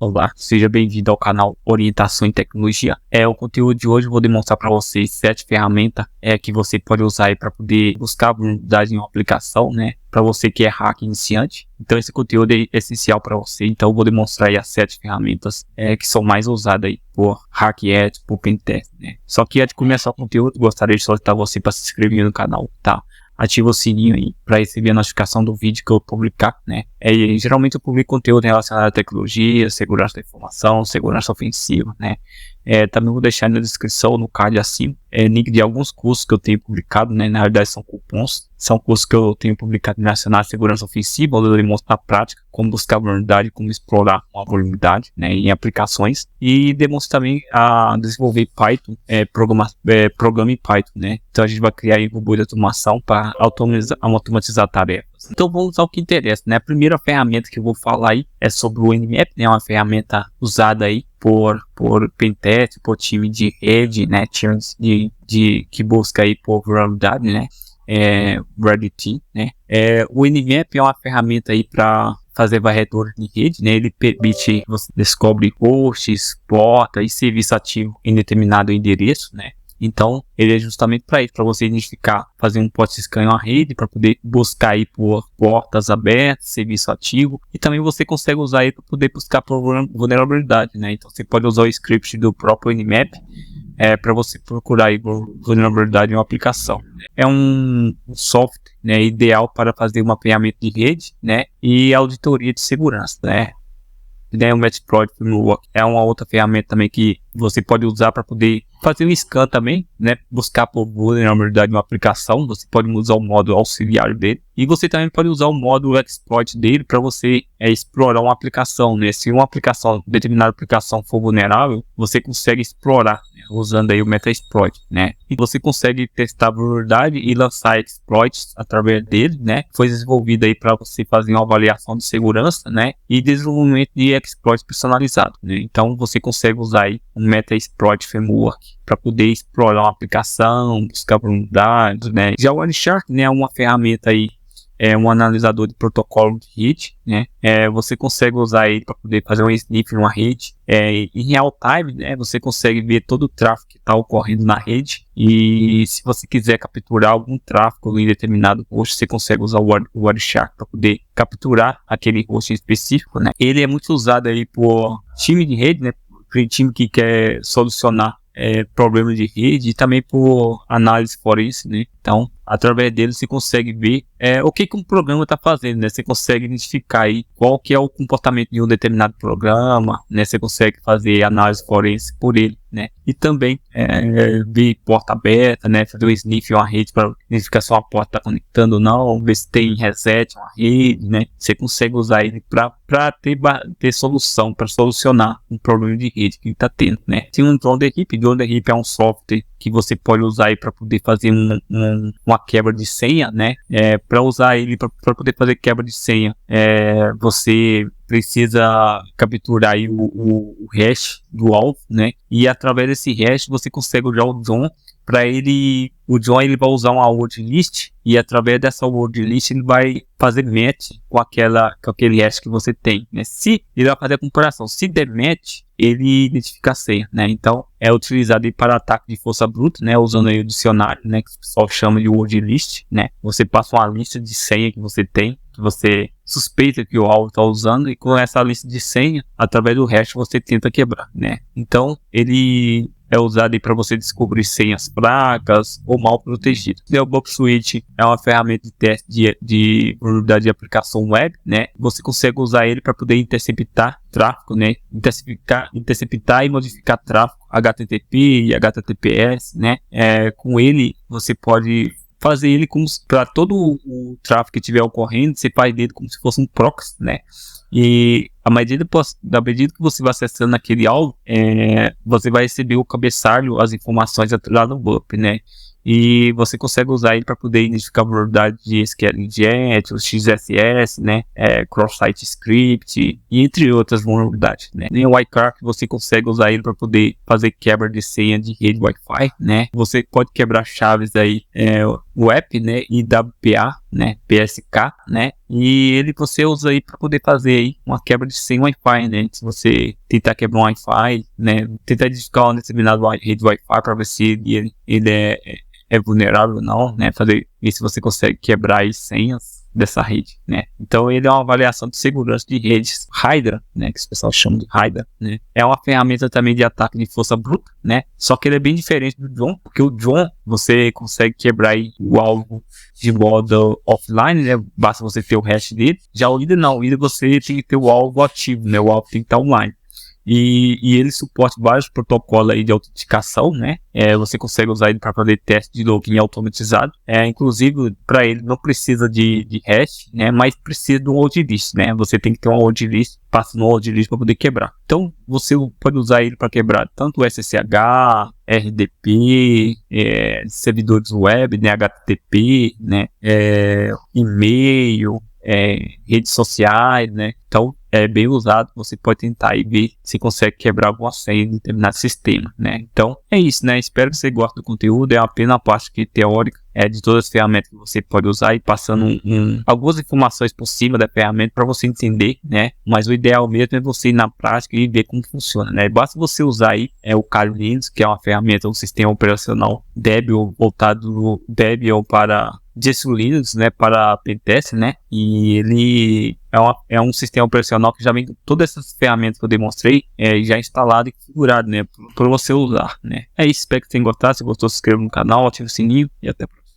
Olá, seja bem-vindo ao canal Orientação em Tecnologia. O conteúdo de hoje eu vou demonstrar para vocês 7 ferramentas que você pode usar aí para poder buscar vulnerabilidade em uma aplicação, né? Para você que é hacker iniciante. Então esse conteúdo é essencial para você. Então eu vou demonstrar aí as 7 ferramentas que são mais usadas aí por hackers, por pentest, né? Só que antes de começar o conteúdo, gostaria de solicitar você para se inscrever no canal, tá? Ativa o sininho aí para receber a notificação do vídeo que eu publicar, né? Geralmente eu publico conteúdo relacionado à tecnologia, segurança da informação, segurança ofensiva, né? Também vou deixar na descrição, no card acima, link de alguns cursos que eu tenho publicado, né? Na verdade são cupons, são cursos que eu tenho publicado relacionados à segurança ofensiva, onde eu demonstro na prática como buscar vulnerabilidade, como explorar uma vulnerabilidade, né? Em aplicações, e demonstro também a desenvolver Python, programa em Python, né? Então a gente vai criar um robô de automação para automatizar tarefas. Então vamos ao que interessa, né? A primeira ferramenta que eu vou falar aí é sobre o Nmap, né? Uma ferramenta usada aí por pentest, por time de rede, né? Times que busca aí por vulnerabilidade, né? Red Team, né? O Nmap é uma ferramenta aí para fazer varredura de rede, né? Ele permite que você descobre hosts, portas e serviço ativo em determinado endereço, né? Então, ele é justamente para isso, para você identificar, fazer um port scan em uma rede, para poder buscar aí por portas abertas, serviço ativo, e também você consegue usar ele para poder buscar por vulnerabilidade, né? Então, você pode usar o script do próprio Nmap para você procurar aí por vulnerabilidade em uma aplicação. É um software, né, ideal para fazer um mapeamento de rede, né, e auditoria de segurança, né? O Metasploit Framework é uma outra ferramenta também que você pode usar para poder fazer um scan também, né? Buscar por vulnerabilidade de uma aplicação. Você pode usar o modo auxiliar dele. E você também pode usar o modo exploit dele para você explorar uma aplicação, né? Se uma determinada aplicação for vulnerável, você consegue explorar, né? Usando aí o Metasploit, né? E você consegue testar a vulnerabilidade e lançar exploits através dele, né? Foi desenvolvido aí para você fazer uma avaliação de segurança, né? E desenvolvimento de exploits personalizado, né? Então você consegue usar aí um Metasploit Framework para poder explorar uma aplicação, buscar vulnerabilidades, né? Já o Wireshark, né, é uma ferramenta aí, um analisador de protocolo de rede, né? Você consegue usar ele para poder fazer um sniff numa rede. Em real time, né, você consegue ver todo o tráfego que está ocorrendo na rede, e se você quiser capturar algum tráfego em determinado host, você consegue usar o Wireshark para poder capturar aquele host específico, né? Ele é muito usado aí por time de rede, né? Time que quer solucionar problemas de rede, e também por análise forense, né? Então, através dele você consegue ver o que um programa está fazendo, né? Você consegue identificar aí qual que é o comportamento de um determinado programa, né? Você consegue fazer análise forense por ele, né? E também ver porta aberta, né? Fazer um sniff em uma rede para identificar se uma porta está conectando ou não, ver se tem reset uma rede, né? Você consegue usar ele para ter solução, para solucionar um problema de rede que está tendo, né? Tem um Drone Equipe. Drone Equipe é um software que você pode usar aí para poder fazer uma quebra de senha, né? Para usar ele para poder fazer quebra de senha, você precisa capturar aí o hash do alvo, né? E através desse hash você consegue usar o John para ele. O John ele vai usar uma word list, e através dessa word list ele vai fazer match com aquele hash que você tem, né? Se ele vai fazer a comparação, se der match, ele identifica a senha, né? Então é utilizado aí para ataque de força bruta, né? Usando aí o dicionário, né? Que o pessoal chama de word list, né? Você passa uma lista de senha que você tem, que você suspeita que o alvo está usando, e com essa lista de senha, através do hash você tenta quebrar, né? Então ele é usado aí para você descobrir senhas fracas ou mal protegidas. O Bug Switch é uma ferramenta de teste de vulnerabilidade de aplicação web, né? Você consegue usar ele para poder interceptar tráfego, né? Interceptar e modificar tráfego HTTP e HTTPS, né? Com ele você pode fazer ele como para todo o tráfego que estiver ocorrendo, você faz dele como se fosse um proxy, né? E à medida que você vai acessando aquele alvo, você vai receber o cabeçalho, as informações lá no BUP, né? E você consegue usar ele para poder identificar a vulnerabilidade de SQL Inject, o XSS, né? Cross-site script, e entre outras vulnerabilidades, né? Nem o Wirecard você consegue usar ele para poder fazer quebra de senha de rede Wi-Fi, né? Você pode quebrar chaves aí Web, né, IWPA, né, PSK, né, e você usa aí para poder fazer aí uma quebra de sem Wi-Fi, né, se você tentar quebrar um Wi-Fi, né, tentar identificar uma determinada rede Wi-Fi para ver se ele é vulnerável ou não, né, ver se você consegue quebrar aí senhas dessa rede, né? Então ele é uma avaliação de segurança de redes Hydra, né? Que os pessoal chamam de Hydra, né? É uma ferramenta também de ataque de força bruta, né? Só que ele é bem diferente do John, porque o John você consegue quebrar aí o alvo de modo offline, né? Basta você ter o hash dele. Já o Hydra não, o Hydra você tem que ter o alvo ativo, né? O alvo tem que estar online. E ele suporta vários protocolos aí de autenticação, né? Você consegue usar ele para fazer teste de login automatizado. Inclusive, para ele não precisa de hash, né? Mas precisa de um word list, né? Você tem que ter uma word list, passa no word list para poder quebrar. Então, você pode usar ele para quebrar tanto o SSH, RDP, servidores web, né? HTTP, né? E-mail, redes sociais, né? Então, é bem usado, você pode tentar e ver se consegue quebrar alguma senha em determinado sistema, né? Então, é isso, né? Espero que você goste do conteúdo, é apenas a parte teórica de todas as ferramentas que você pode usar e passando algumas informações por cima da ferramenta para você entender, né? Mas o ideal mesmo é você ir na prática e ver como funciona, né? Basta você usar aí o Kali Linux, que é uma ferramenta, um sistema operacional Debian voltado do Debian para Gentoo Linux, né, para pentest, né, e ele é um sistema operacional que já vem com todas essas ferramentas que eu demonstrei, já instalado e configurado, né, para você usar, né. É isso, espero que tenham gostado. Se gostou, se inscreva no canal, ative o sininho e até a próxima.